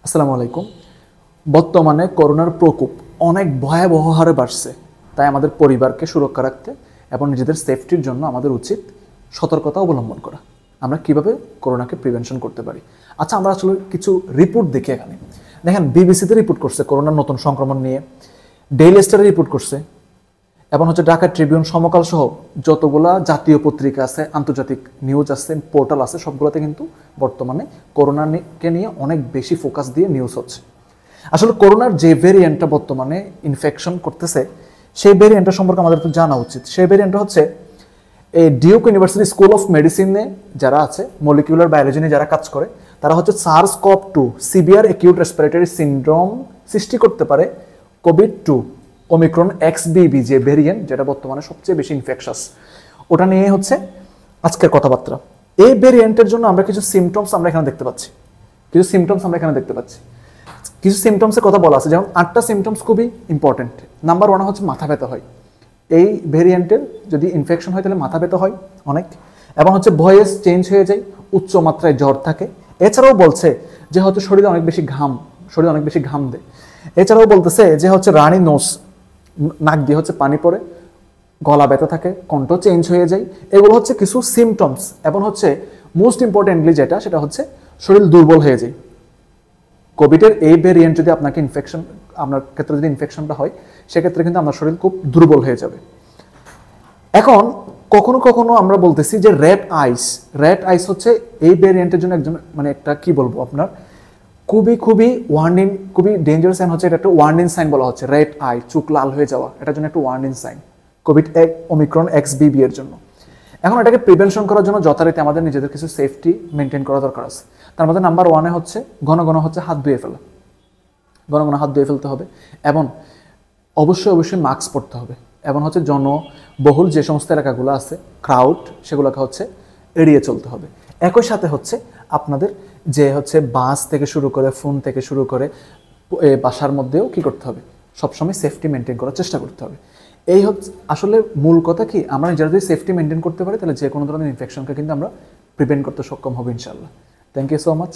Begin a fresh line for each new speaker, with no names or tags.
আসসালামু আলাইকুম। বর্তমানে করোনার প্রকোপ অনেক ভয়াবহ হারে বাড়ছে। তাই আমাদের পরিবারকে সুরক্ষা রাখতে এবং নিজেদের সেফটির জন্য আমাদের উচিত সতর্কতা অবলম্বন করা। আমরা কিভাবে করোনাকে প্রিভেনশন করতে পারি? আচ্ছা, আমরা আসলে কিছু রিপোর্ট দেখি এখানে। দেখেন, বিবিসিতে রিপোর্ট করছে করোনার নতুন সংক্রমণ নিয়ে, ডেইলি স্টারে রিপোর্ট করছে, এবং ঢাকা ট্রিবিউন, সমকাল সহ যতগুলা জাতীয় পত্রিকা আছে, আন্তর্জাতিক নিউজ আছে, পোর্টাল আছে, সবগুলোতে কিন্তু বর্তমানে করোনাকে নিয়ে অনেক বেশি ফোকাস দিয়ে নিউজ হচ্ছে। আসলে করোনার যে ভেরিয়েন্টটা বর্তমানে ইনফেকশন করতেছে, সেই ভেরিয়েন্টটা সম্পর্কে আমাদের তো জানা উচিত। সেই ভেরিয়েন্টটা হচ্ছে এই ডিউক ইউনিভার্সিটি স্কুল অফ মেডিসিনে যারা আছে, মলিকিউলার বায়োলজি নিয়ে যারা কাজ করে, তারা হচ্ছে SARS-CoV-2 severe acute respiratory syndrome সৃষ্টি করতে পারে কোভিড-2 ওমিক্রন XBB যে ভেরিয়েন্ট, যেটা বর্তমানে সবচেয়ে বেশি ইনফেকশাস, ওটা নিয়ে হচ্ছে আজকের কথাবার্তা। এই ভেরিয়েন্টের জন্য আমরা কিছু সিমটমস আমরা এখানে দেখতে পাচ্ছি। কিছু সিমটমসের কথা বলা আছে, যেমন 8টা সিমটমস খুবই ইম্পর্টেন্ট। নাম্বার 1 হচ্ছে মাথা ব্যথা হয়। এই ভেরিয়েন্টের যদি ইনফেকশন হয় তাহলে মাথা ব্যথা হয় অনেক, এবং হচ্ছে ভয়েস চেঞ্জ হয়ে যায়, উচ্চ মাত্রায় জ্বর থাকে। এছাড়াও বলছে যে হয়তো শরীরে অনেক বেশি ঘাম দেয়। এছাড়াও বলতেছে যে হচ্ছে রানি নোজ, নাক দিয়ে হচ্ছে পানি পড়ে, গলা ব্যথা থাকে, কণ্ঠ চেঞ্জ হয়ে যায়। এগুলো হচ্ছে কিছু সিমটমস। এবং হচ্ছে মোস্ট ইম্পর্টেন্টলি যেটা, সেটা হচ্ছে শরীর দুর্বল হয়ে যায়। কোভিডের এই ভেরিয়েন্ট যদি আপনার ক্ষেত্রে যদি ইনফেকশনটা হয়, সেক্ষেত্রে কিন্তু আপনার শরীর খুব দুর্বল হয়ে যাবে। এখন কখনো কখনো আমরা বলতেছি যে রেড আইস হচ্ছে এই ভেরিয়েন্টের জন্য একটা কি বলবো আপনার খুবই ওয়ার্নিং, খুবই ডেঞ্জারাস সাইন হচ্ছে। এটা একটা ওয়ার্নিং সাইন বলা হচ্ছে, রেড আই, চোখ লাল হয়ে যাওয়া, এটার জন্য একটা warning sign covid omicron XBB এর জন্য। এখন এটাকে প্রিভেনশন করার জন্য যথারীতি আমাদের নিজেদের কিছু সেফটি মেনটেন করা দরকার আছে। তার মধ্যে নাম্বার 1 হচ্ছে ঘন ঘন হাত ধুয়ে ফেলতে হবে, এবং অবশ্যই মাস্ক পরতে হবে, এবং হচ্ছে জনবহুল যে সমস্ত এলাকাগুলো আছে, ক্রাউড, সেগুলোকে হচ্ছে এড়িয়ে চলতে হবে। একই সাথে হচ্ছে আপনাদের যে হচ্ছে বাস থেকে শুরু করে, ফোন থেকে শুরু করে, বাসার মধ্যেও কি করতে হবে, সবসময় সেফটি মেনটেন করার চেষ্টা করতে হবে। এই হচ্ছে আসলে মূল কথা। কি আমরা নিজেরা যদি সেফটি মেনটেন করতে পারি, তাহলে যে কোনো ধরনের ইনফেকশনকে কিন্তু আমরা প্রিভেন্ট করতে সক্ষম হব ইনশাআল্লাহ। Thank you so much.